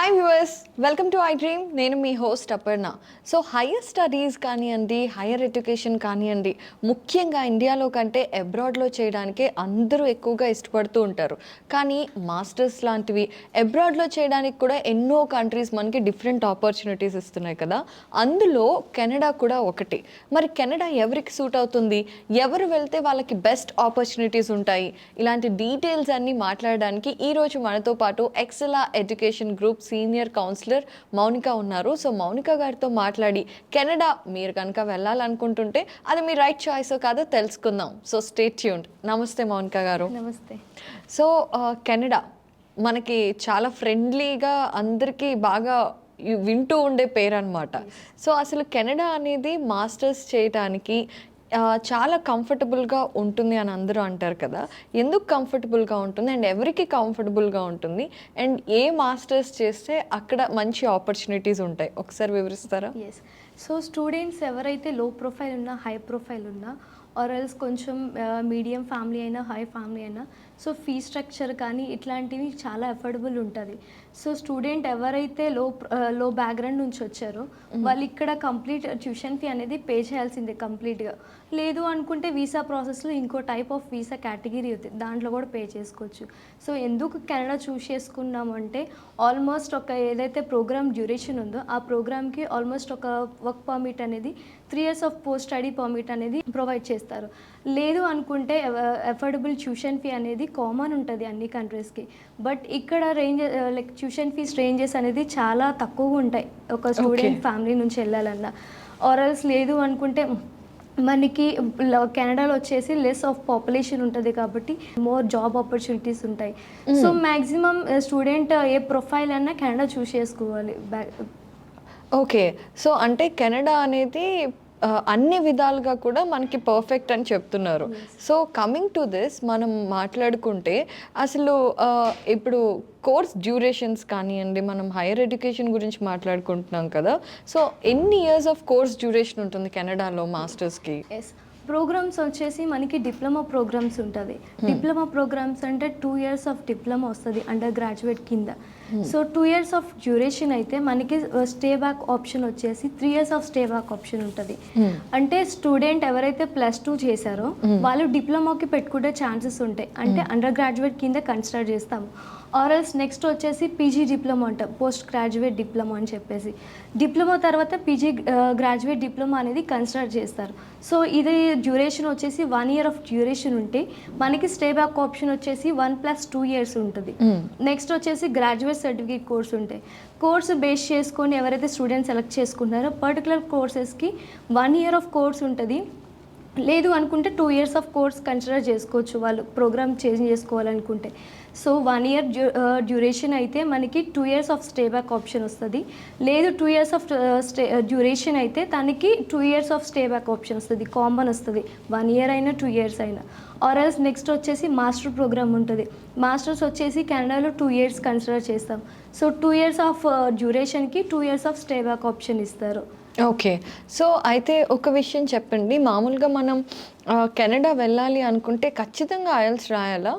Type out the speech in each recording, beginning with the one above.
Hi viewers, welcome to I dream. నేను మీ host Aparna. So higher studies కానివ్వండి, higher education కానివ్వండి, ముఖ్యంగా ఇండియాలో కంటే అబ్రాడ్లో చేయడానికే అందరూ ఎక్కువగా ఇష్టపడుతూ ఉంటారు. కానీ మాస్టర్స్ లాంటివి అబ్రాడ్లో చేయడానికి కూడా ఎన్నో కంట్రీస్ మనకి డిఫరెంట్ ఆపర్చునిటీస్ ఇస్తున్నాయి కదా. అందులో కెనడా కూడా ఒకటి. మరి కెనడా ఎవరికి సూట్ అవుతుంది, ఎవరు వెళ్తే వాళ్ళకి బెస్ట్ ఆపర్చునిటీస్ ఉంటాయి, ఇలాంటి డీటెయిల్స్ అన్నీ మాట్లాడడానికి ఈరోజు మనతో పాటు Excela education group senior counsellor Mounika ఉన్నారు. సో మౌనిక గారితో మాట్లాడి కెనడా మీరు కనుక వెళ్ళాలనుకుంటుంటే అది మీ రైట్ చాయిస్ కాదో తెలుసుకుందాం. So stay tuned. నమస్తే మౌనిక గారు. నమస్తే. సో కెనడా మనకి చాలా ఫ్రెండ్లీగా అందరికీ బాగా వింటూ ఉండే పేరు అనమాట. సో అసలు కెనడా అనేది మాస్టర్స్ చేయడానికి చాలా కంఫర్టబుల్గా ఉంటుంది అని అందరూ అంటారు కదా. ఎందుకు కంఫర్టబుల్గా ఉంటుంది అండ్ ఎవరికి కంఫర్టబుల్గా ఉంటుంది అండ్ ఏ మాస్టర్స్ చేస్తే అక్కడ మంచి ఆపర్చునిటీస్ ఉంటాయి, ఒకసారి వివరిస్తారా? ఎస్. సో స్టూడెంట్స్ ఎవరైతే లో ప్రొఫైల్ ఉన్నా, హై ప్రొఫైల్ ఉన్నా, ఆర్ ఎల్స్ కొంచెం మీడియం ఫ్యామిలీ అయినా, హై ఫ్యామిలీ అయినా, సో ఫీ స్ట్రక్చర్ కానీ ఇట్లాంటివి చాలా అఫోర్డబుల్ ఉంటుంది. సో స్టూడెంట్ ఎవరైతే లో బ్యాక్గ్రౌండ్ నుంచి వచ్చారో వాళ్ళు ఇక్కడ కంప్లీట్ ట్యూషన్ ఫీ అనేది పే చేయాల్సిందే కంప్లీట్గా. లేదు అనుకుంటే వీసా ప్రాసెస్లో ఇంకో టైప్ ఆఫ్ వీసా కేటగిరీ అవుతుంది, దాంట్లో కూడా పే చేసుకోవచ్చు. సో ఎందుకు కెనడా చూస్ చేసుకున్నామంటే ఆల్మోస్ట్ ఒక ఏదైతే ప్రోగ్రామ్ డ్యూరేషన్ ఉందో ఆ ప్రోగ్రామ్కి ఆల్మోస్ట్ ఒక వర్క్ పర్మిట్ అనేది 3 years of post study permit అనేది ప్రొవైడ్ చేస్తారు. లేదు అనుకుంటే అఫోర్డబుల్ ట్యూషన్ ఫీ అనేది కామన్ ఉంటుంది అన్ని కంట్రీస్కి. బట్ ఇక్కడ లైక్ ట్యూషన్ ఫీస్ రేంజెస్ అనేది చాలా తక్కువగా ఉంటాయి ఒక స్టూడెంట్ ఫ్యామిలీ నుంచి వెళ్ళాలన్నా. ఆర్ఎల్స్ లేదు అనుకుంటే మనకి కెనడాలో వచ్చేసి లెస్ ఆఫ్ పాపులేషన్ ఉంటుంది కాబట్టి మోర్ జాబ్ ఆపర్చునిటీస్ ఉంటాయి. సో మ్యాక్సిమం స్టూడెంట్ ఏ ప్రొఫైల్ అన్నా కెనడా చూస్ చేసుకోవాలి. ఓకే. సో అంటే కెనడా అనేది అన్ని విధాలుగా కూడా మనకి పర్ఫెక్ట్ అని చెప్తున్నారు. సో కమింగ్ టు దిస్ మనం మాట్లాడుకుంటే అసలు ఇప్పుడు కోర్స్ డ్యూరేషన్స్ కానివ్వండి, మనం హైయర్ ఎడ్యుకేషన్ గురించి మాట్లాడుకుంటున్నాం కదా. సో ఎన్ని ఇయర్స్ ఆఫ్ కోర్స్ డ్యూరేషన్ ఉంటుంది కెనడాలో మాస్టర్స్కి? ఎస్, ప్రోగ్రామ్స్ వచ్చేసి మనకి డిప్లొమా ప్రోగ్రామ్స్ ఉంటుంది. డిప్లొమా ప్రోగ్రామ్స్ అంటే 2 years ఆఫ్ డిప్లొమా వస్తుంది అండర్ గ్రాడ్యుయేట్ కింద. సో 2 years ఆఫ్ డ్యూరేషన్ అయితే మనకి స్టే బ్యాక్ ఆప్షన్ వచ్చేసి 3 years of stay back option ఉంటుంది. అంటే స్టూడెంట్ ఎవరైతే +2 చేశారో వాళ్ళు డిప్లొమాకి పెట్టుకునే ఛాన్సెస్ ఉంటాయి. అంటే అండర్ గ్రాడ్యుయేట్ కింద కన్సిడర్ చేస్తాము. ఆర్ఎల్స్ నెక్స్ట్ వచ్చేసి పీజీ డిప్లొమా అంటాం, పోస్ట్ గ్రాడ్యుయేట్ డిప్లొమా అని చెప్పేసి. డిప్లొమా తర్వాత పీజీ గ్రాడ్యుయేట్ డిప్లొమా అనేది కన్సిడర్ చేస్తారు. సో ఇది డ్యూరేషన్ వచ్చేసి 1 year ఆఫ్ డ్యూరేషన్ ఉంటే మనకి స్టే బ్యాక్ ఆప్షన్ వచ్చేసి 1 + 2 years ఉంటుంది. నెక్స్ట్ వచ్చేసి గ్రాడ్యుయేట్ సర్టిఫికేట్ కోర్స్ ఉంటాయి. కోర్సు బేస్ చేసుకొని ఎవరైతే స్టూడెంట్ సెలెక్ట్ చేసుకుంటారో పర్టికులర్ కోర్సెస్కి 1 year ఆఫ్ కోర్స్ ఉంటుంది. లేదు అనుకుంటే 2 years ఆఫ్ కోర్స్ కన్సిడర్ చేసుకోవచ్చు వాళ్ళు ప్రోగ్రామ్ చేంజ్ చేసుకోవాలనుకుంటే. సో 1 year డ్యూరేషన్ అయితే మనకి 2 years of stay back option వస్తుంది. లేదు 2 years ఆఫ్ డ్యూరేషన్ అయితే దానికి 2 years of stay back option వస్తుంది, కామన్ వస్తుంది 1 year అయినా 2 years అయినా. ఆర్ఎల్స్ నెక్స్ట్ వచ్చేసి మాస్టర్ ప్రోగ్రామ్ ఉంటుంది. మాస్టర్స్ వచ్చేసి కెనడాలో 2 years కన్సిడర్ చేస్తాం. సో 2 years ఆఫ్ డ్యూరేషన్కి 2 years of stay back option ఇస్తారు. ఓకే. సో అయితే ఒక విషయం చెప్పండి, మామూలుగా మనం కెనడా వెళ్ళాలి అనుకుంటే ఖచ్చితంగా ఐఎల్స్ రాయాలా?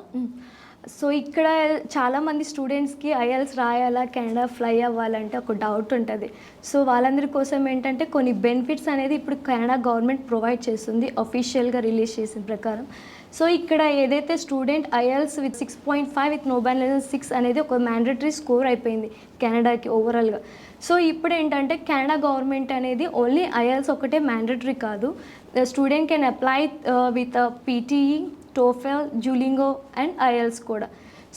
సో ఇక్కడ చాలామంది స్టూడెంట్స్కి ఐఎల్స్ రాయాలా, కెనడా ఫ్లై అవ్వాలంటే ఒక డౌట్ ఉంటుంది. సో వాళ్ళందరి కోసం ఏంటంటే కొన్ని బెనిఫిట్స్ అనేది ఇప్పుడు కెనడా గవర్నమెంట్ ప్రొవైడ్ చేస్తుంది అఫీషియల్గా రిలీజ్ చేసిన ప్రకారం. సో ఇక్కడ ఏదైతే student IELTS with 6.5 with noble level 6 అనేది ఒక మ్యాండేటరీ స్కోర్ అయిపోయింది కెనడాకి ఓవరాల్గా. సో ఇప్పుడు ఏంటంటే కెనడా గవర్నమెంట్ అనేది ఓన్లీ ఐఎల్స్ ఒకటే మ్యాండేటరీ కాదు, student can apply with PTE, TOEFL, Duolingo and IELTS కూడా.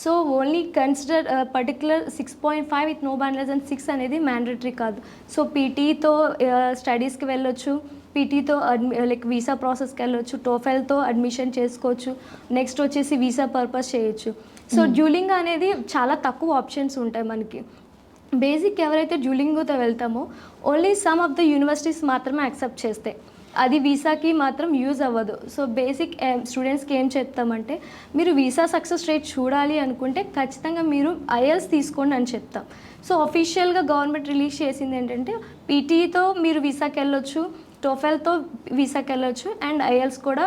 So only consider particular 6.5 with noble level 6 అనేది మ్యాండేటరీ కాదు. సో పీటీతో స్టడీస్కి వెళ్ళొచ్చు, పీటీతో లైక్ వీసా ప్రాసెస్కి వెళ్ళొచ్చు, టోఫెల్తో అడ్మిషన్ చేసుకోవచ్చు, నెక్స్ట్ వచ్చేసి వీసా పర్పస్ చేయొచ్చు. సో డ్యూలింగ్ అనేది చాలా తక్కువ ఆప్షన్స్ ఉంటాయి మనకి. బేసిక్ ఎవరైతే డ్యూలింగోతో వెళ్తామో only some of the universities మాత్రమే యాక్సెప్ట్ చేస్తాయి, అది వీసాకి మాత్రం యూజ్ అవ్వదు. సో బేసిక్ స్టూడెంట్స్కి ఏం చెప్తామంటే మీరు వీసా సక్సెస్ రేట్ చూడాలి అనుకుంటే ఖచ్చితంగా మీరు ఐఎల్స్ తీసుకోండి అని చెప్తాం. సో అఫీషియల్గా గవర్నమెంట్ రిలీజ్ చేసింది ఏంటంటే పీటీతో మీరు వీసాకి వెళ్ళొచ్చు, టోఫెల్తో వీసాకి వెళ్ళొచ్చు అండ్ ఐఎల్స్ కూడా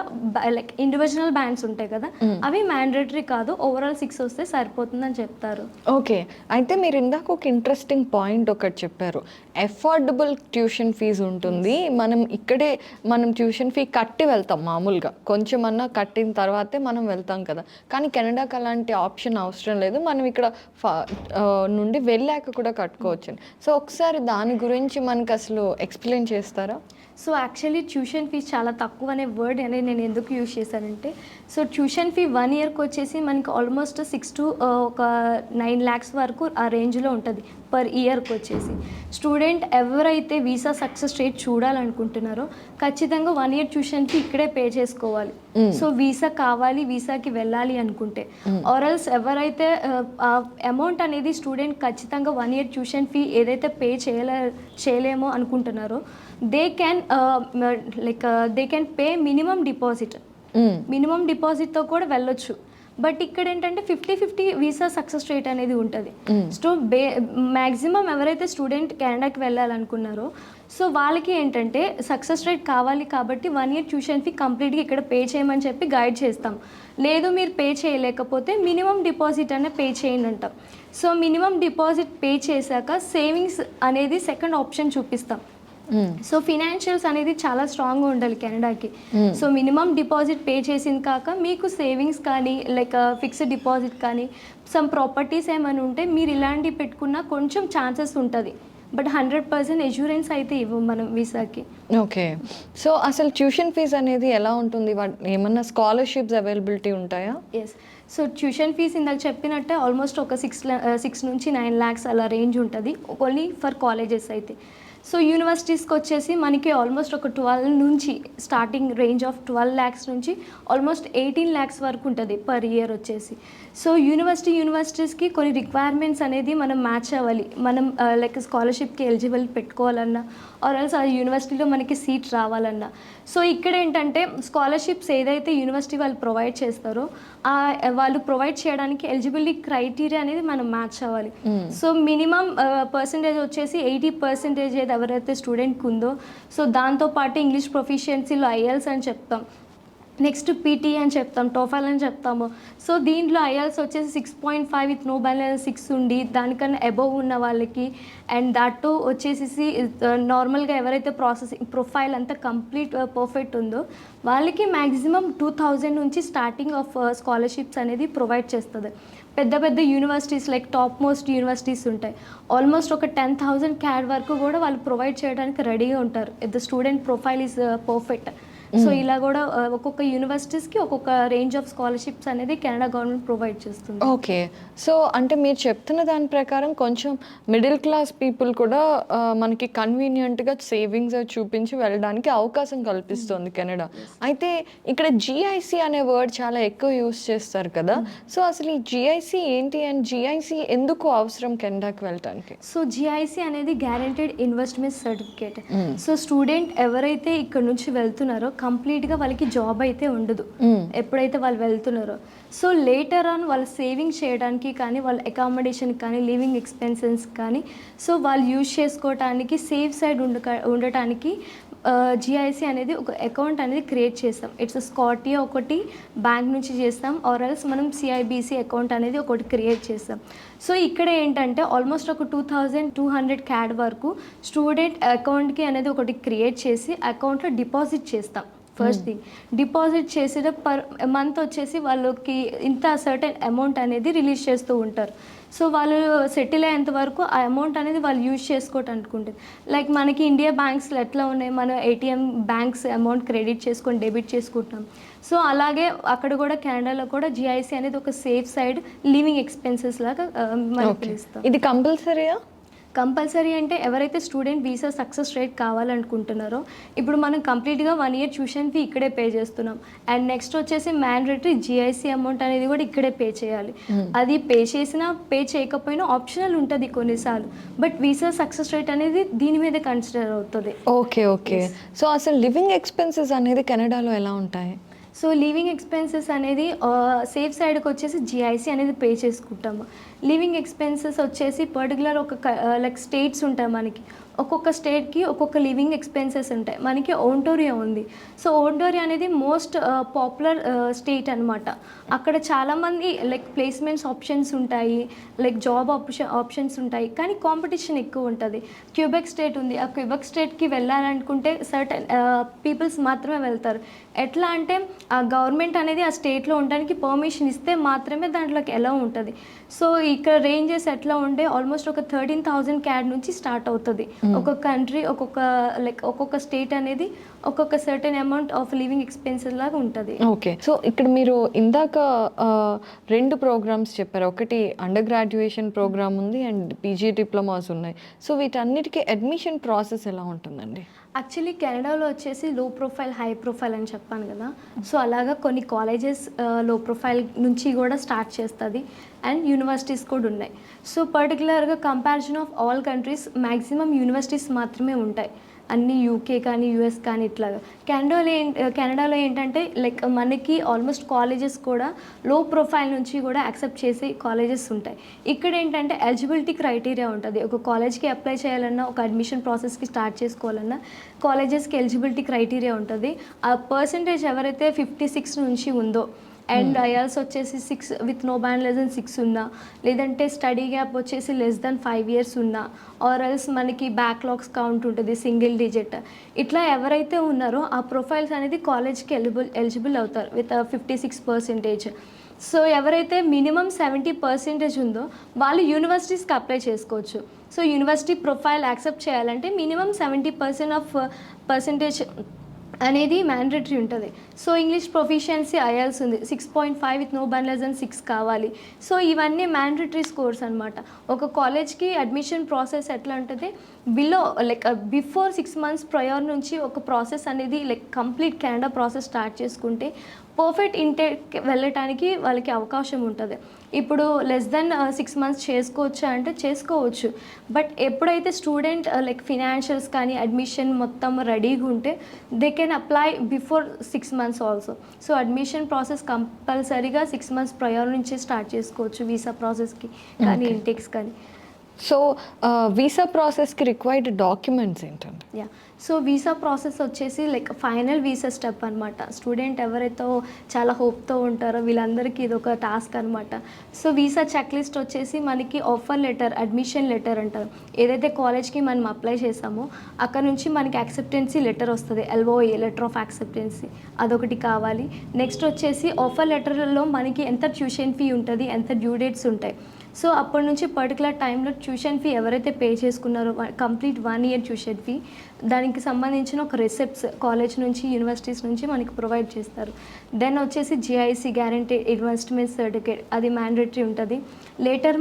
లైక్ ఇండివిజువల్ బ్యాండ్స్ ఉంటాయి కదా అవి మ్యాండేటరీ కాదు, ఓవరాల్ 6 వస్తే సరిపోతుందని చెప్తారు. ఓకే, అయితే మీరు ఇందాక ఒక ఇంట్రెస్టింగ్ పాయింట్ ఒకటి చెప్పారు, అఫోర్డబుల్ ట్యూషన్ ఫీజు ఉంటుంది. మనం ట్యూషన్ ఫీ కట్టి వెళ్తాం, మామూలుగా కొంచెమన్నా కట్టిన తర్వాతే మనం వెళ్తాం కదా, కానీ కెనడాకి అలాంటి ఆప్షన్ అవసరం లేదు, మనం ఇక్కడ నుండి వెళ్ళాక కూడా కట్టుకోవచ్చు. సో ఒకసారి దాని గురించి మనకు అసలు ఎక్స్ప్లెయిన్ చేస్తారా? సో యాక్చువల్లీ ట్యూషన్ ఫీజ్ చాలా తక్కువ అనే వర్డ్ అనేది నేను ఎందుకు యూజ్ చేశానంటే, సో ట్యూషన్ ఫీ 1 ఇయర్కి వచ్చేసి మనకి ఆల్మోస్ట్ 6 to ఒక 9 lakhs వరకు ఆ రేంజ్లో ఉంటుంది పర్ ఇయర్కి వచ్చేసి. స్టూడెంట్ ఎవరైతే వీసా సక్సెస్ రేట్ చూడాలనుకుంటున్నారో ఖచ్చితంగా 1 year ట్యూషన్ ఫీ ఇక్కడే పే చేసుకోవాలి. సో వీసా కావాలి, వీసాకి వెళ్ళాలి అనుకుంటే ఆర్ఎల్స్ ఎవరైతే అమౌంట్ అనేది స్టూడెంట్ ఖచ్చితంగా 1 year ట్యూషన్ ఫీ ఏదైతే పే చేయలేమో అనుకుంటున్నారో they can pay minimum deposit. Minimum డిపాజిట్తో కూడా వెళ్ళొచ్చు. బట్ ఇక్కడ ఏంటంటే 50-50 వీసా సక్సెస్ రేట్ అనేది ఉంటుంది. సో మ్యాక్సిమం ఎవరైతే స్టూడెంట్ కెనడాకి వెళ్ళాలనుకున్నారో సో వాళ్ళకి ఏంటంటే సక్సెస్ రేట్ కావాలి కాబట్టి 1 year ట్యూషన్ ఫీ కంప్లీట్గా ఇక్కడ పే చేయమని చెప్పి గైడ్ చేస్తాం. లేదు మీరు పే చేయలేకపోతే మినిమం డిపాజిట్ అనే పే చేయండి అంటాం. సో మినిమం డిపాజిట్ పే చేశాక సేవింగ్స్ అనేది సెకండ్ ఆప్షన్ చూపిస్తాం. సో ఫినాన్షియల్స్ అనేది చాలా స్ట్రాంగ్గా ఉండాలి కెనడాకి. సో మినిమం డిపాజిట్ పే చేసింది కాక మీకు సేవింగ్స్ కానీ లైక్ ఫిక్స్డ్ డిపాజిట్ కానీ సమ్ ప్రాపర్టీస్ ఏమైనా ఉంటే మీరు ఇలాంటివి పెట్టుకున్నా కొంచెం ఛాన్సెస్ ఉంటుంది. బట్ 100% ఎష్యూరెన్స్ అయితే ఇవ్వం మనం వీసాకి. ఓకే, సో అసలు ట్యూషన్ ఫీజ్ అనేది ఎలా ఉంటుంది? ఏమన్నా స్కాలర్షిప్స్ అవైలబిలిటీ ఉంటాయా? ఎస్, సో ట్యూషన్ ఫీజ్ ఇందాక చెప్పినట్టే ఆల్మోస్ట్ ఒక 6 నుంచి 9 lakhs అలా రేంజ్ ఉంటుంది ఓన్లీ ఫర్ కాలేజెస్ అయితే. సో యూనివర్సిటీస్కి వచ్చేసి మనకి ఆల్మోస్ట్ ఒక 12 నుంచి స్టార్టింగ్ రేంజ్ ఆఫ్ 12 lakhs నుంచి ఆల్మోస్ట్ 18 lakhs వరకు ఉంటుంది పర్ ఇయర్ వచ్చేసి. సో యూనివర్సిటీస్కి కొన్ని రిక్వైర్మెంట్స్ అనేది మనం మ్యాచ్ అవ్వాలి. మనం లైక్ స్కాలర్షిప్కి ఎలిజిబుల్ పెట్టుకోవాలన్నా ఆర్ ఎల్స్ ఆ యూనివర్సిటీలో మనకి సీట్ రావాలన్నా. సో ఇక్కడ ఏంటంటే స్కాలర్షిప్స్ ఏదైతే యూనివర్సిటీ వాళ్ళు ప్రొవైడ్ చేస్తారో వాళ్ళు ప్రొవైడ్ చేయడానికి ఎలిజిబిలిటీ క్రైటీరియా అనేది మనం మ్యాచ్ అవ్వాలి. సో మినిమం పర్సంటేజ్ వచ్చేసి 80% ఎవరైతే స్టూడెంట్కి ఉందో సో దాంతోపాటు ఇంగ్లీష్ ప్రొఫిషియన్సీలో ఐఎల్స్ అని చెప్తాం, నెక్స్ట్ పీటీ అని చెప్తాం, టోఫెల్ అని చెప్తాము. సో దీంట్లో ఐఎల్స్ వచ్చేసి 6.5 విత్ నో బ్యాలెన్స్ 6 ఉండి దానికన్నా అబోవ్ ఉన్న వాళ్ళకి అండ్ దట్ వచ్చేసి నార్మల్గా ఎవరైతే ప్రాసెసింగ్ ప్రొఫైల్ అంతా కంప్లీట్ పర్ఫెక్ట్ ఉందో వాళ్ళకి మ్యాక్సిమం 2000 నుంచి స్టార్టింగ్ ఆఫ్ స్కాలర్షిప్స్ అనేది ప్రొవైడ్ చేస్తుంది. పెద్ద పెద్ద universities like top most universities ఉంటాయి, ఆల్మోస్ట్ ఒక 10,000 CAD వరకు కూడా వాళ్ళు ప్రొవైడ్ చేయడానికి రెడీగా ఉంటారు if the student profile is perfect. So ఇలా కూడా ఒక్కొక్క యూనివర్సిటీస్కి ఒక్కొక్క రేంజ్ ఆఫ్ స్కాలర్షిప్స్ అనేది కెనడా గవర్నమెంట్ ప్రొవైడ్ చేస్తుంది. ఓకే, సో అంటే మీరు చెప్తున్న దాని ప్రకారం కొంచెం మిడిల్ క్లాస్ పీపుల్ కూడా మనకి కన్వీనియంట్గా సేవింగ్స్ చూపించి వెళ్ళడానికి అవకాశం కల్పిస్తుంది కెనడా. అయితే ఇక్కడ జిఐసి అనే వర్డ్ చాలా ఎక్కువ యూస్ చేస్తారు కదా, సో అసలు ఈ జిఐసి ఏంటి అండ్ జిఐసి ఎందుకు అవసరం కెనడాకి వెళ్ళడానికి? సో జిఐసి అనేది guaranteed investment certificate. So student ఎవరైతే ఇక్కడ నుంచి వెళ్తున్నారో కంప్లీట్గా వాళ్ళకి జాబ్ అయితే ఉండదు ఎప్పుడైతే వాళ్ళు వెళ్తున్నారో. సో లేటర్ ఆన్ వాళ్ళు సేవింగ్ చేయడానికి కానీ వాళ్ళ అకామిడేషన్ కానీ లివింగ్ ఎక్స్పెన్సెస్ కానీ సో వాళ్ళు యూజ్ చేసుకోవడానికి సేఫ్ సైడ్ ఉండటానికి జిఐసి అనేది ఒక అకౌంట్ అనేది క్రియేట్ చేస్తాం. ఇట్స్ స్కాటియా ఒకటి బ్యాంక్ నుంచి చేస్తాం ఆర్ ఎల్స్ మనం సిఐబిసి అకౌంట్ అనేది ఒకటి క్రియేట్ చేస్తాం. సో ఇక్కడ ఏంటంటే ఆల్మోస్ట్ ఒక 2200 CAD వరకు స్టూడెంట్ అకౌంట్కి అనేది ఒకటి క్రియేట్ చేసి అకౌంట్లో డిపాజిట్ చేస్తాం. ఫస్ట్ థింగ్ డిపాజిట్ చేసిన పర్ మంత్ వచ్చేసి వాళ్ళకి ఇంత సర్టెన్ అమౌంట్ అనేది రిలీజ్ చేస్తూ ఉంటారు. సో వాళ్ళు సెటిల్ అయ్యేంత వరకు ఆ అమౌంట్ అనేది వాళ్ళు యూజ్ చేసుకోవటం అనుకుంటుంది. లైక్ మనకి ఇండియా బ్యాంక్స్లో ఎట్లా ఉన్నాయి, మనం ఏటీఎం బ్యాంక్స్ అమౌంట్ క్రెడిట్ చేసుకొని డెబిట్ చేసుకుంటాం. సో అలాగే అక్కడ కూడా కెనడాలో కూడా జిఐసి అనేది ఒక సేఫ్ సైడ్ లివింగ్ ఎక్స్పెన్సెస్ లాగా మనం పిలుస్తాం. ఇది కంపల్సరీయా? కంపల్సరీ అంటే ఎవరైతే స్టూడెంట్ వీసా సక్సెస్ రేట్ కావాలనుకుంటున్నారో ఇప్పుడు మనం కంప్లీట్గా 1 year ట్యూషన్ ఫీ ఇక్కడే పే చేస్తున్నాం అండ్ నెక్స్ట్ వచ్చేసి మ్యాండేటరీ జిఐసి అమౌంట్ అనేది కూడా ఇక్కడే పే చేయాలి. అది పే చేసినా పే చేయకపోయినా ఆప్షనల్ ఉంటుంది కొన్నిసార్లు, బట్ వీసా సక్సెస్ రేట్ అనేది దీని మీద కన్సిడర్ అవుతుంది. ఓకే ఓకే, సో అసలు లివింగ్ ఎక్స్పెన్సెస్ అనేది కెనడాలో ఎలా ఉంటాయి? సో లివింగ్ ఎక్స్పెన్సెస్ అనేది సేఫ్ సైడ్కి వచ్చేసి జిఐసి అనేది పే చేసుకుంటాము. లివింగ్ ఎక్స్పెన్సెస్ వచ్చేసి పర్టికులర్ ఒక లైక్ స్టేట్స్ ఉంటాయి మనకి, ఒక్కొక్క స్టేట్కి ఒక్కొక్క లివింగ్ ఎక్స్పెన్సెస్ ఉంటాయి. మనకి ఓంటోరియో ఉంది. సో ఓంటోరియో అనేది మోస్ట్ పాపులర్ స్టేట్ అనమాట. అక్కడ చాలామంది లైక్ ప్లేస్మెంట్స్ ఆప్షన్స్ ఉంటాయి, లైక్ జాబ్ ఆప్షన్స్ ఉంటాయి, కానీ కాంపిటీషన్ ఎక్కువ ఉంటుంది. క్యూబెక్ స్టేట్ ఉంది. ఆ క్యూబెక్ స్టేట్కి వెళ్ళాలనుకుంటే సర్టన్ పీపుల్స్ మాత్రమే వెళ్తారు. ఎట్లా అంటే ఆ గవర్నమెంట్ అనేది ఆ స్టేట్లో ఉండడానికి పర్మిషన్ ఇస్తే మాత్రమే దాంట్లోకి ఎలా ఉంటుంది. సో ఇక్కడ రేంజెస్ ఎట్లా ఉంటే ఆల్మోస్ట్ ఒక 13,000 CAD నుంచి స్టార్ట్ అవుతుంది. ఒక్కొక్క కంట్రీ ఒక్కొక్క స్టేట్ అనేది ఒక్కొక్క certain amount of living expenses లాగా ఉంటుంది. ఓకే. సో ఇక్కడ మీరు ఇందాక 2 ప్రోగ్రామ్స్ చెప్పారు. ఒకటి అండర్ గ్రాడ్యుయేషన్ ప్రోగ్రామ్ ఉంది అండ్ పీజీ డిప్లొమాస్ ఉన్నాయి. సో వీటన్నిటికీ అడ్మిషన్ ప్రాసెస్ ఎలా ఉంటుందండి? యాక్చువల్లీ కెనడాలో వచ్చేసి లో ప్రొఫైల్ హై ప్రొఫైల్ అని చెప్పాను కదా. సో అలాగా కొన్ని కాలేజెస్ లో ప్రొఫైల్ నుంచి కూడా స్టార్ట్ చేస్తుంది అండ్ యూనివర్సిటీస్ కూడా ఉన్నాయి. సో పర్టికులర్గా comparison of all countries maximum universities మాత్రమే ఉంటాయి, అన్ని యూకే కానీ యూఎస్ కానీ ఇట్లాగా. కెనడాలో ఏంటంటే లైక్ మనకి ఆల్మోస్ట్ కాలేజెస్ కూడా లో ప్రొఫైల్ నుంచి కూడా యాక్సెప్ట్ చేసే కాలేజెస్ ఉంటాయి. ఇక్కడ ఏంటంటే ఎలిజిబిలిటీ క్రైటీరియా ఉంటుంది. ఒక కాలేజ్కి అప్లై చేయాలన్నా, ఒక అడ్మిషన్ ప్రాసెస్కి స్టార్ట్ చేసుకోవాలన్నా కాలేజెస్కి ఎలిజిబిలిటీ క్రైటీరియా ఉంటుంది. ఆ పర్సంటేజ్ ఎవరైతే 56 నుంచి ఉందో అండ్ ఐఎల్స్ వచ్చేసి 6 with no band less than 6 ఉన్నా, లేదంటే స్టడీ గ్యాప్ వచ్చేసి లెస్ దెన్ 5 years ఉన్నా, ఆర్ ఎల్స్ మనకి బ్యాక్లాగ్స్ కౌంట్ ఉంటుంది సింగిల్ డిజిట్, ఇట్లా ఎవరైతే ఉన్నారో ఆ ప్రొఫైల్స్ అనేది కాలేజ్కి ఎలిజిబుల్ అవుతారు విత్ 56%. సో ఎవరైతే మినిమం 70% ఉందో వాళ్ళు యూనివర్సిటీస్కి అప్లై చేసుకోవచ్చు. సో యూనివర్సిటీ ప్రొఫైల్ యాక్సెప్ట్ చేయాలంటే మినిమం 70% ఆఫ్ పర్సంటేజ్ అనేది మ్యాండేటరీ ఉంటుంది. సో ఇంగ్లీష్ ప్రొఫిషియన్సీ ఐఎల్స్ ఉంది, 6.5 with no band less than 6 కావాలి. సో ఇవన్నీ మ్యాండేటరీ స్కోర్స్ అనమాట. ఒక కాలేజ్కి అడ్మిషన్ ప్రాసెస్ ఎట్లా ఉంటుంది, below like before 6 months prior నుంచి ఒక ప్రాసెస్ అనేది like complete Canada process start చేసుకుంటే పర్ఫెక్ట్ ఇంటేక్ వెళ్ళటానికి వాళ్ళకి అవకాశం ఉంటుంది. ఇప్పుడు లెస్ దెన్ 6 months చేసుకోవచ్చు అంటే చేసుకోవచ్చు. బట్ ఎప్పుడైతే స్టూడెంట్ లైక్ ఫినాన్షియల్స్ కానీ అడ్మిషన్ మొత్తం రెడీగా ఉంటే they can apply before 6 months also. So admission process కంపల్సరీగా 6 months ప్రయర్ నుంచే స్టార్ట్ చేసుకోవచ్చు వీసా ప్రాసెస్కి కానీ ఇంటెక్స్ కానీ. సో వీసా ప్రాసెస్కి రిక్వైర్డ్ డాక్యుమెంట్స్ ఏంటండి? యా, సో వీసా ప్రాసెస్ వచ్చేసి లైక్ ఫైనల్ వీసా స్టెప్ అనమాట. స్టూడెంట్ ఎవరైతే చాలా హోప్తో ఉంటారో వీళ్ళందరికీ ఇది ఒక టాస్క్ అనమాట. సో వీసా చెక్ లిస్ట్ వచ్చేసి మనకి ఆఫర్ లెటర్, అడ్మిషన్ లెటర్ అంటారు. ఏదైతే కాలేజ్కి మనం అప్లై చేసామో అక్కడ నుంచి మనకి యాక్సెప్టెన్సీ లెటర్ వస్తుంది, LOA లెటర్ ఆఫ్ యాక్సెప్టెన్సీ, అదొకటి కావాలి. నెక్స్ట్ వచ్చేసి ఆఫర్ లెటర్లో మనకి ఎంత ట్యూషన్ ఫీ ఉంటుంది, ఎంత డ్యూ డేట్స్ ఉంటాయి. సో అప్పటి నుంచి పర్టికులర్ టైంలో ట్యూషన్ ఫీ ఎవరైతే పే చేసుకున్నారో కంప్లీట్ 1 year ట్యూషన్ ఫీ, దానికి సంబంధించిన ఒక రిసిప్ట్స్ కాలేజ్ నుంచి యూనివర్సిటీస్ నుంచి మనకి ప్రొవైడ్ చేస్తారు. దెన్ వచ్చేసి GIC గ్యారంటీ ఇన్వెస్ట్మెంట్ సర్టిఫికేట్, అది మ్యాండేటరీ ఉంటుంది. లేటర్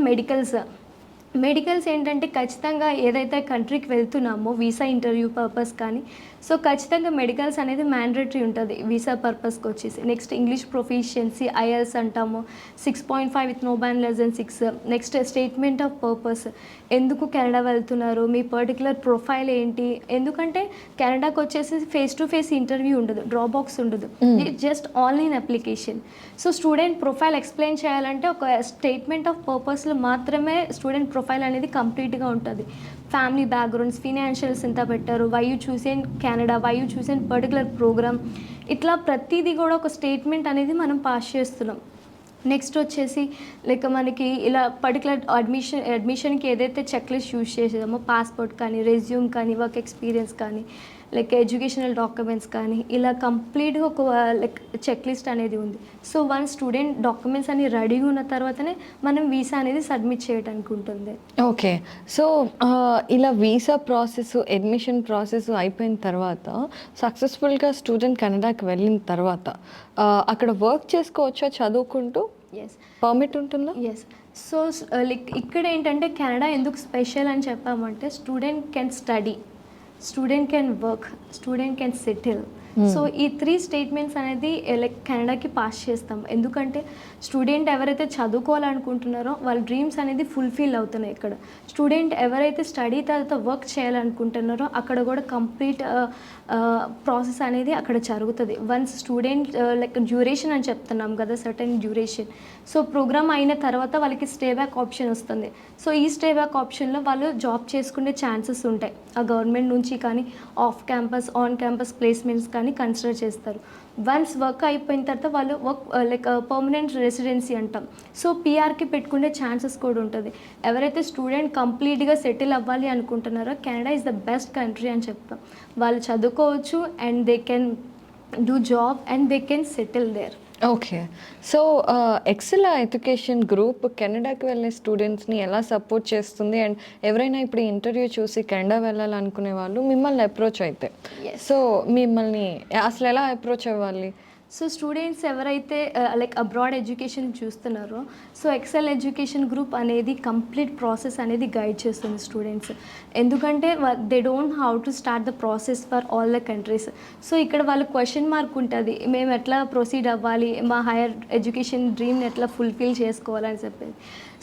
మెడికల్స్ ఏంటంటే ఖచ్చితంగా ఏదైతే కంట్రీకి వెళ్తున్నామో వీసా ఇంటర్వ్యూ పర్పస్ కానీ, సో ఖచ్చితంగా మెడికల్స్ అనేది మ్యాండేటరీ ఉంటుంది వీసా పర్పస్కి వచ్చేసి. నెక్స్ట్ ఇంగ్లీష్ ప్రొఫిషియన్సీ ఐఎల్స్ అంటాము, 6.5 with no band less than 6. Next statement of purpose, ఎందుకు కెనడా వెళ్తున్నారు, మీ పర్టికులర్ ప్రొఫైల్ ఏంటి. ఎందుకంటే కెనడాకి వచ్చేసి ఫేస్ టు ఫేస్ ఇంటర్వ్యూ ఉండదు, డ్రాప్ బాక్స్ ఉండదు, just online application. So student profile explain చేయాలంటే ఒక స్టేట్మెంట్ ఆఫ్ పర్పస్లో మాత్రమే స్టూడెంట్ ప్రొఫైల్ అనేది కంప్లీట్గా ఉంటుంది. ఫ్యామిలీ బ్యాక్గ్రౌండ్స్, ఫినాన్షియల్స్ ఎంత పెట్టారు, why you choose in Canada, why you choose in particular programme, ఇట్లా ప్రతిదీ కూడా ఒక స్టేట్మెంట్ అనేది మనం పాస్ చేస్తున్నాం. నెక్స్ట్ వచ్చేసి లైక్ మనకి ఇలా పర్టికులర్ అడ్మిషన్కి ఏదైతే చెక్ లిస్ట్ యూజ్ చేసేదామో పాస్పోర్ట్ కానీ, రెజ్యూమ్ కానీ, వర్క్ ఎక్స్పీరియన్స్ కానీ, లైక్ ఎడ్యుకేషనల్ డాక్యుమెంట్స్ కానీ, ఇలా కంప్లీట్గా ఒక లైక్ చెక్ లిస్ట్ అనేది ఉంది. సో వన్ స్టూడెంట్ డాక్యుమెంట్స్ అన్ని రెడీగా ఉన్న తర్వాతనే మనం వీసా అనేది సబ్మిట్ చేయడానికి ఉంటుంది. ఓకే. సో ఇలా వీసా ప్రాసెస్, అడ్మిషన్ ప్రాసెస్ అయిపోయిన తర్వాత సక్సెస్ఫుల్గా స్టూడెంట్ కెనడాకి వెళ్ళిన తర్వాత అక్కడ వర్క్ చేసుకోవచ్చా చదువుకుంటూ? ఎస్, పర్మిట్ ఉంటుందా? ఎస్. సో లైక్ ఇక్కడ ఏంటంటే కెనడా ఎందుకు స్పెషల్ అని చెప్పామంటే student can study, student can work, student can settle. So ఈ 3 స్టేట్మెంట్స్ అనేది లైక్ కెనడాకి పాస్ చేస్తాం. ఎందుకంటే స్టూడెంట్ ఎవరైతే చదువుకోవాలనుకుంటున్నారో వాళ్ళ డ్రీమ్స్ అనేది ఫుల్ఫిల్ అవుతున్నాయి ఇక్కడ. స్టూడెంట్ ఎవరైతే స్టడీ తర్వాత వర్క్ చేయాలనుకుంటున్నారో అక్కడ కూడా కంప్లీట్ ప్రాసెస్ అనేది అక్కడ జరుగుతుంది. వన్స్ స్టూడెంట్ లైక్ డ్యూరేషన్ అని చెప్తున్నాం కదా, సర్టెన్ డ్యూరేషన్. సో ప్రోగ్రామ్ అయిన తర్వాత వాళ్ళకి స్టే బ్యాక్ ఆప్షన్ వస్తుంది. సో ఈ స్టే బ్యాక్ ఆప్షన్లో వాళ్ళు జాబ్ చేసుకునే ఛాన్సెస్ ఉంటాయి. ఆ గవర్నమెంట్ నుంచి కానీ off campus on campus placements కానీ కన్సిడర్ చేస్తారు. వన్స్ వర్క్ అయిపోయిన తర్వాత వాళ్ళు వర్క్ లైక్ పర్మనెంట్ రెసిడెన్సీ అంటాం. సో పిఆర్కి పెట్టుకునే ఛాన్సెస్ కూడా ఉంటుంది. ఎవరైతే స్టూడెంట్ కంప్లీట్గా సెటిల్ అవ్వాలి అనుకుంటున్నారో Canada is the best country అని చెప్తాం. వాళ్ళు చదువుకోవచ్చు and they can do job and they can settle there. Okay. So Excel education group కెనడాకి వెళ్ళే స్టూడెంట్స్ని ఎలా సపోర్ట్ చేస్తుంది? అండ్ ఎవరైనా ఇప్పుడు ఇంటర్వ్యూ చూసి కెనడా వెళ్ళాలనుకునే వాళ్ళు మిమ్మల్ని అప్రోచ్ అయితే, సో మిమ్మల్ని అసలు ఎలా అప్రోచ్ అవ్వాలి? సో స్టూడెంట్స్ ఎవరైతే లైక్ అబ్రాడ్ ఎడ్యుకేషన్ చూస్తున్నారో సో ఎక్సెల్ ఎడ్యుకేషన్ గ్రూప్ అనేది కంప్లీట్ ప్రాసెస్ అనేది గైడ్ చేస్తుంది స్టూడెంట్స్. ఎందుకంటే they don't how to start the process for all the countries. So ఇక్కడ వాళ్ళ క్వశ్చన్ మార్క్ ఉంటుంది, మేము ఎట్లా ప్రొసీడ్ అవ్వాలి, మా హైయర్ ఎడ్యుకేషన్ డ్రీమ్ని ఎట్లా ఫుల్ఫిల్ చేసుకోవాలని చెప్పేది.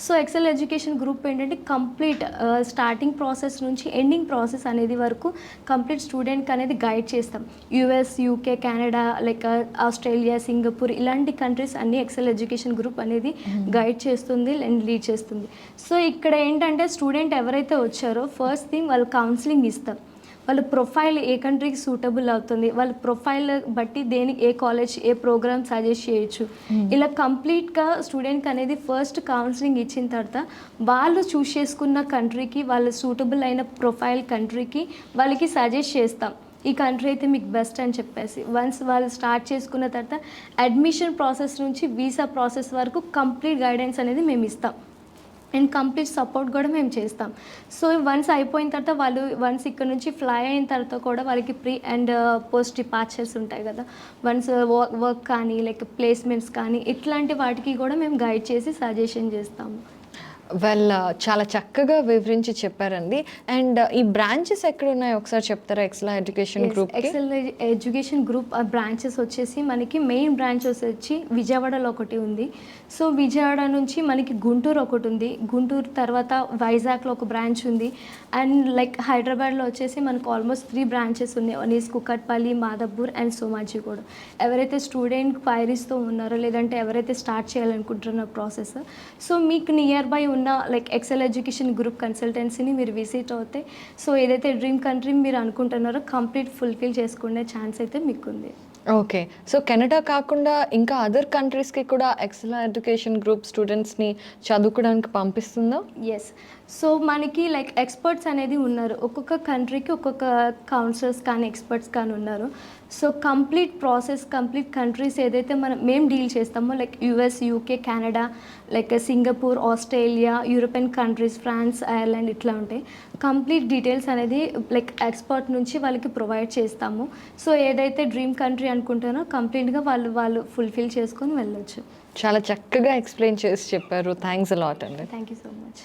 సో ఎక్సెల్ ఎడ్యుకేషన్ గ్రూప్ ఏంటంటే కంప్లీట్ స్టార్టింగ్ ప్రాసెస్ నుంచి ఎండింగ్ ప్రాసెస్ అనేది వరకు కంప్లీట్ స్టూడెంట్కి అనేది గైడ్ చేస్తాం. US, UK, Canada, like Australia, Singapore ఇలాంటి కంట్రీస్ అన్ని ఎక్సెల్ ఎడ్యుకేషన్ గ్రూప్ అనేది గైడ్ చేస్తుంది అండ్ లీడ్ చేస్తుంది. సో ఇక్కడ ఏంటంటే స్టూడెంట్ ఎవరైతే వచ్చారో ఫస్ట్ థింగ్ వాళ్ళు కౌన్సిలింగ్ ఇస్తాం. వాళ్ళ ప్రొఫైల్ ఏ కంట్రీకి సూటబుల్ అవుతుంది, వాళ్ళ ప్రొఫైల్ బట్టి దేనికి ఏ కాలేజ్ ఏ ప్రోగ్రామ్ సజెస్ట్ చేయొచ్చు, ఇలా కంప్లీట్గా స్టూడెంట్కి అనేది ఫస్ట్ కౌన్సిలింగ్ ఇచ్చిన తర్వాత వాళ్ళు చూస్ చేసుకున్న కంట్రీకి వాళ్ళ సూటబుల్ అయిన ప్రొఫైల్ కంట్రీకి వాళ్ళకి సజెస్ట్ చేస్తాం. ఈ కంట్రీ అయితే మీకు బెస్ట్ అని చెప్పేసి వన్స్ వాళ్ళు స్టార్ట్ చేసుకున్న తర్వాత అడ్మిషన్ ప్రాసెస్ నుంచి వీసా ప్రాసెస్ వరకు కంప్లీట్ గైడెన్స్ అనేది మేము ఇస్తాం అండ్ కంప్లీట్ సపోర్ట్ కూడా మేము చేస్తాం. సో వన్స్ అయిపోయిన తర్వాత వాళ్ళు వన్స్ ఇక్కడ నుంచి ఫ్లై అయిన తర్వాత కూడా వాళ్ళకి ప్రీ అండ్ పోస్ట్ డిపార్చర్స్ ఉంటాయి కదా, వన్స్ వర్క్ కానీ లైక్ ప్లేస్మెంట్స్ కానీ ఇట్లాంటి వాటికి కూడా మేము గైడ్ చేసి సజెషన్ చేస్తాము. చాలా చక్కగా వివరించి చెప్పారండి. అండ్ ఈ బ్రాంచెస్ ఎక్కడ ఉన్నాయో ఒకసారి చెప్తారా Excel education group? Excel education group branches వచ్చేసి మనకి మెయిన్ బ్రాంచ్ వచ్చి విజయవాడలో ఒకటి ఉంది. సో విజయవాడ నుంచి మనకి గుంటూరు ఒకటి ఉంది, గుంటూరు తర్వాత వైజాగ్లో ఒక బ్రాంచ్ ఉంది అండ్ లైక్ హైదరాబాద్లో వచ్చేసి మనకు ఆల్మోస్ట్ 3 బ్రాంచెస్ ఉన్నాయి. One is Kukatpally, Madhapur and Somajiguda. ఎవరైతే స్టూడెంట్ క్వైరీస్తో ఉన్నారో లేదంటే ఎవరైతే స్టార్ట్ చేయాలనుకుంటున్న ప్రాసెస్, సో మీకు నియర్ బై ఉన్న లైక్ ఎక్సెల్ ఎడ్యుకేషన్ గ్రూప్ కన్సల్టెన్సీని మీరు విజిట్ అవుతే సో ఏదైతే డ్రీమ్ కంట్రీ మీరు అనుకుంటున్నారో కంప్లీట్ ఫుల్ఫిల్ చేసుకునే ఛాన్స్ అయితే మీకు ఉంది. ఓకే. సో కెనడా కాకుండా ఇంకా అదర్ కంట్రీస్కి కూడా ఎక్సెల్ ఎడ్యుకేషన్ గ్రూప్ స్టూడెంట్స్ని చదువుకోవడానికి పంపిస్తుందా? ఎస్. సో మనకి లైక్ ఎక్స్పర్ట్స్ అనేది ఉన్నారు, ఒక్కొక్క కంట్రీకి ఒక్కొక్క కౌన్సిలర్స్ కానీ ఎక్స్పర్ట్స్ కానీ ఉన్నారు. So complete process complete countries ఏదైతే మేము డీల్ చేస్తామో like US, UK, Canada, like Singapore, Australia, European countries, France, Ireland ఇట్లా ఉంటాయి. కంప్లీట్ డీటెయిల్స్ అనేది లైక్ ఎక్స్పర్ట్ నుంచి వాళ్ళకి ప్రొవైడ్ చేస్తాము. సో ఏదైతే డ్రీమ్ కంట్రీ అనుకుంటారో కంప్లీట్గా వాళ్ళు ఫుల్ఫిల్ చేసుకొని వెళ్ళొచ్చు. చాలా చక్కగా ఎక్స్ప్లెయిన్ చేసి చెప్పారు. థ్యాంక్స్ అలాట్ అండి. Thank you so much.